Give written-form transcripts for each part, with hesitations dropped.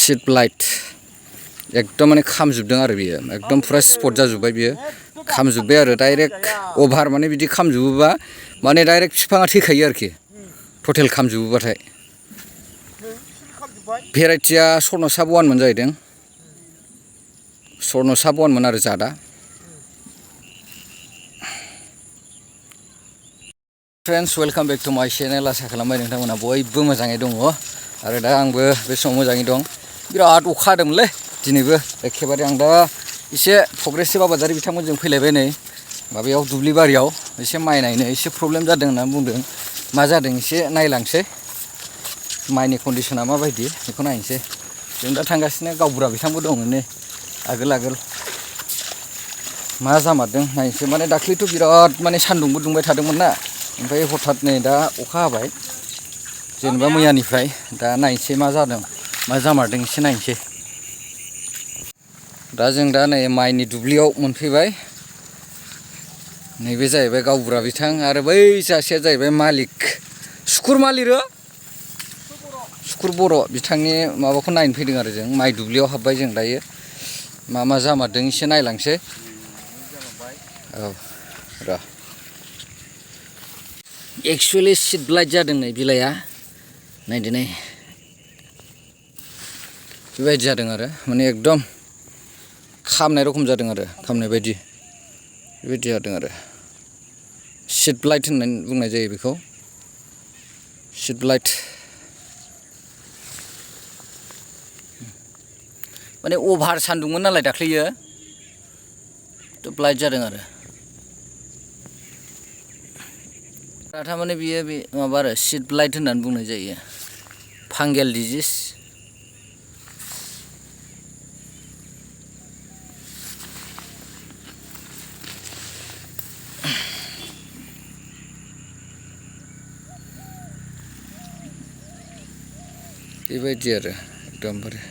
Sheath blight एकदम माने खामजोबदों आरो बियो एकदम फुरा स्पट जाजोब्बाय बियो खामजोब्बाय आरो डाइरेक्ट अभार माने बिदि खामजोबोबा माने डाइरेक्ट बिफाङा थैखायो आरोखि टटेल खामजोबोबाथाय भेराइटिया स्वर्णसा बवानमोन जाहैदों स्वर्णसा बवानमोन आरो जादा फ्रेन्ड्स वेलकाम बेक टु माय चेनेल आसा खालामबाय नोंथांमोना बयबो मोजाङै दङ आरो दा आंबो बे समाव मोजाङै दं बिराद अखा हादोंमोनलै दिनैबो एखेबारे आं दा एसे प्रग्रेसिभ आबादारि बिथांमोनजों फैलायबाय नै माबायाव दुब्लि बारियाव एसे माइ नायनो एसे प्रब्लेम जादों होनना बुंदों मा जादों एसे नायलांसै माइनि कन्डिशना माबायदि बेखौ नायनोसै जों दा थांगासिनो गावबुरा बिथांबो दङ नै आगोल मा जामारदों नायनोसै माने दाख्लैथ' बिराद माने सान्दुंबो दुंबाय थादोंमोन ना ओमफ्राय हठात नै दा अखा हाबाय जेनेबा मैयानिफ्राय दा नायनोसै मा जादों मा जामारदों एसे नायनोसै दा जों दा नै माइनि दुब्लियाव मोनफैबाय नैबे जाहैबाय गावबुरा बिथां आरो बै सासेया जाहैबाय मालिक सुकुर मालिक सुकुर बर' बिथांनि माबाखौ नायनो फैदों आरो जों माइ दुब्लियाव हाबबाय जों दायो मा जामारदों एसे नायलांसै औ र' एक्सुवेलि शीथ ब्लाइट जादों नै बिलाइआ नायदो नै बेबायदि जादों आरो माने एकदम खामनाय रखम जादों आरो खामनाय बायदि बेबायदि जादों आरो शीथ ब्लाइट होननानै बुंनाय जायो बेखौ शीथ ब्लाइट माने अभार सान्दुंमोन नालाय दाख्लैयो थ' ब्लाइट जादों आरो थारमाने बियो बे माबा आरो शीथ ब्लाइट होननानै बुंनाय जायो फांगेल डिजिस बेबायदि आरो एकदमबारे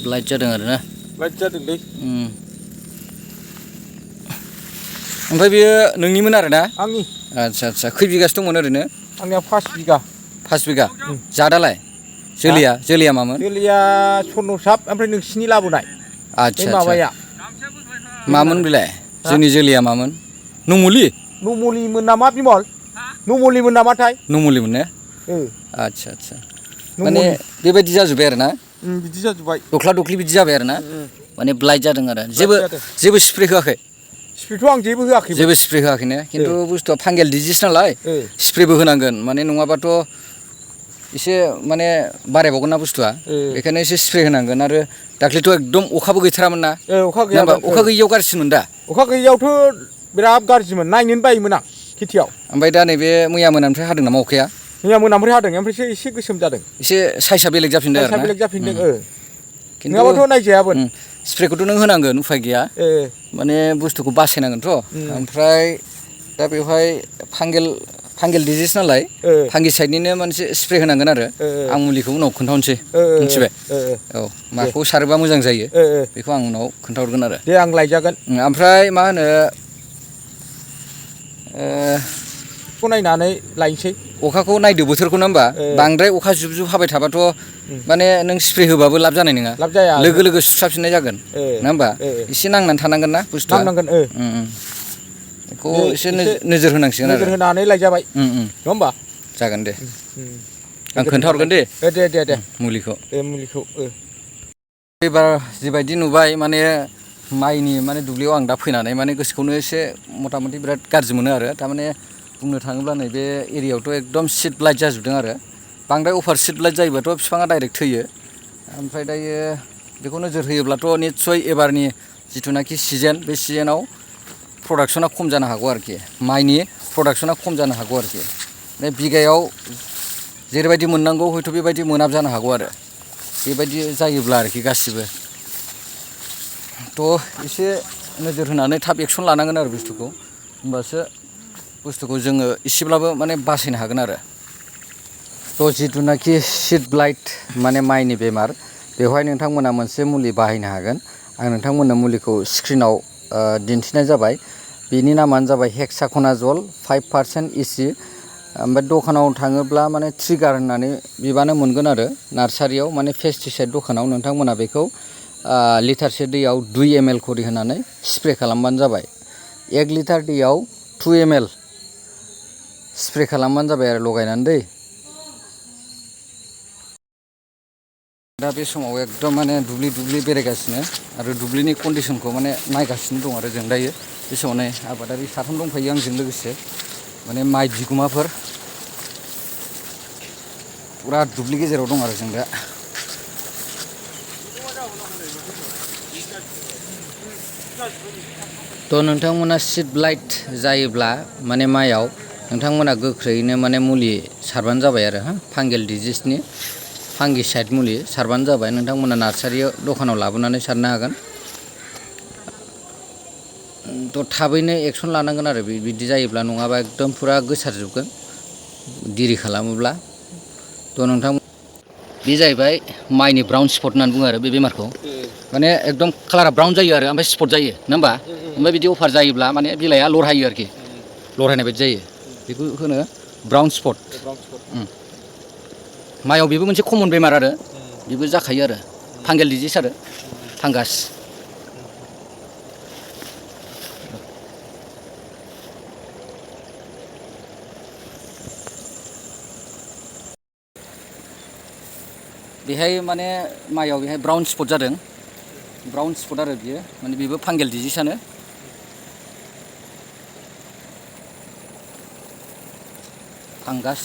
ब्लाइट जादों आरो ना ब्लाइट जादोंलै ओमफ्राय बेयो नोंनिमोन आरो ना आंनि आदसा खै बिगासो दंमोन ओरैनो आंनिया 5 बिगा जादालाय जोलैया मामोन जोलैया स्वर्णसाब ओमफ्राय नोंसिनि लाबोनाय आदसा माबाया मामोन बेलाय जोंनि जोलैया मामोन नमुलिमोन नामा बिमल नमुलिमोन नामाथाय नमुलिमोन ने आदसा माने बेबायदि जाजोब्बाय आरो ना बिदि जाजोब्बाय दख्ला दख्लि बिदि जाबाय आरो ना माने ब्लाइट जादों आरो जेबो स्प्रे होआखै स्प्रेथ' आं जेबो होआखै जेबो स्प्रे होआखैनो खिन्थु बुस्थुआ फांगेल डिजिस नालाय स्प्रेबो होनांगोन माने नङाबाथ' एसे माने बारायबावगोन ना बुस्थुआ बेखायनो एसे स्प्रे होनांगोन आरो दाख्लैथ' एकदम अखाबो गैथारामोन ना अखा गैयियाव गाज्रिमोन दा अखा गैयियावथ' बिराद गाज्रिमोन नायनोनो बायोमोन आं खेथियाव ओमफ्राय दा नैबे मैया मोनानिफ्राय हादों नामा अखाया मैया मोनानिफ्राय हादों ओमफ्रायसो एसे गोसोम जादों एसे साइसआ बेलेग जाफिनदों आरो ना बेलेग जाफिनदों नङाबाथ' नायजायाबोन स्प्रेखौथ' नों होनांगोन उफाय गैया माने बुस्थुखौ बासायनांगोनथ' ओमफ्राय दा बेवहाय फांगेल डिजिस नालाय फांगिसाइडनिनो मोनसे स्प्रे होनांगोन आरो आं मुलिखौ उनाव खोन्थाहरनोसै मिथिबाय औ माखौ सारोबा मोजां जायो बेखौ आं उनाव खोन्थाहरगोन आरो दे आं लायजागोन ओमफ्राय मा होनो खौ नायनानै लायनोसै अखाखौ नायदो बोथोरखौ ना होमबा बांद्राय अखा जुब जुब हाबाय थाबाथ' माने नों स्प्रे होबाबो लाब जानाय नङा लाब जाया लोगो सुस्राफिननाय जागोन नङा होमबा एसे नांनानै थानांगोन ना बुस्थुआ नांनांगोन बेखौ एसे नोजोर होनांसिगोन आरो नोजोर होनानै लायजाबाय नङा होमबा जागोन दे आं खोन्थाहरगोन दे दे मुलिखौ एबार जिबायदि नुबाय माने माइनि माने दुब्लियाव आं दा फैनानै माने गोसोखौनो एसे मथा मथि बिराद गाज्रि मोनो आरो थारमाने बुंनो थाङोब्ला नैबे एरियायावथ' एकदम शीथ ब्लाइट जाजोबदों आरो बांद्राय अभार शीथ ब्लाइट जायोबाथ' बिफाङा डाइरेक्ट थैयो ओमफ्राय दायो बेखौ नोजोर होयोब्लाथ' निस्सय एबारनि जिथुनाखि सिजोन बे सिजोनाव प्रडाक्सना खम जानो हागौ आरोखि माइनि प्रडाक्सना खम जानो हागौ आरोखि बे बिगायाव जेरैबायदि मोननांगौ हयथ' बेबायदि मोनाब जानो हागौ आरो बेबायदि जायोब्ला आरोखि गासिबो थ' एसे नोजोर होनानै थाब एक्सन लानांगोन आरो बुस्थुखौ होमबासो बुस्थुखौ जोङो एसेब्लाबो माने बासायनो हागोन आरो थ' जिथुनाखि शीथ ब्लाइट माने माइनि बेमार बेवहाय नोंथांमोना मोनसे मुलि बाहायनो हागोन आं नोंथांमोननो मुलिखौ स्क्रिनाव दिन्थिनाय जाबाय। बेनि नामानो जाबाय हेक्साकनाजल 5% इसि। ओमफ्राय दखानाव थाङोब्ला माने ट्रिगार होननानै बिबानो मोनगोन आरो नार्सारियाव माने पेस्टिसाइड दखानाव नोंथांमोना बेखौ लिटारसे दैयाव 2 ml खरि होनानै स्प्रे खालामबानो जाबाय। 1 लिटार दैयाव 2 ml स्प्रे खालामबानो जाबाय आरो लगायनानै दै। दा बे समाव एकदम माने दुब्लि बेरायगासिनो आरो दुब्लिनि कन्डिसनखौ माने नायगासिनो दं आरो जों दायो। बे समावनो आबादारि साथाम दंफायो आंजों लोगोसे, माने माइ बिगुमाफोर फुरा दुब्लि गेजेराव दं आरो जों दा। थ' नोंथांमोना शीथ ब्लाइट जायोब्ला माने माइयाव नोंथांमोना गोख्रैयैनो माने मुलि सारबानो जाबाय आरो फांगेल डिजिसनि फांगिसाइड मुलि सारबानो जाबाय। नोंथांमोना नार्सारियाव दखानाव लाबोनानै सारनो हागोन। थ' थाबैनो एक्सन लानांगोन आरो बिदि जायोब्ला, नङाबा एकदम फुरा गोसारजोबगोन दिरि खालामोब्ला। थ' नोंथां बे जाहैबाय माइनि ब्राउन स्पट होननानै बुङो आरो बे बेमारखौ। माने एकदम कालारा ब्राउन जायो आरो ओमफ्राय स्पट जायो नङा होमबा? ओमफ्राय बिदि अफार जायोब्ला माने बिलाइआ लरहायो आरोखि, लरहायनाय बायदि जायो। बेखौ होनो ब्राउन स्पट। माइयाव बेबो मोनसे कमन बेमार आरो बेबो जाखायो आरो फांगेल डिजिस आरो फांगास। बेहाय माने माइयाव बेहाय ब्राउन स्पट जादों, ब्राउन स्पट आरो बियो माने बेबो फांगेल डिजिसआनो। फांगास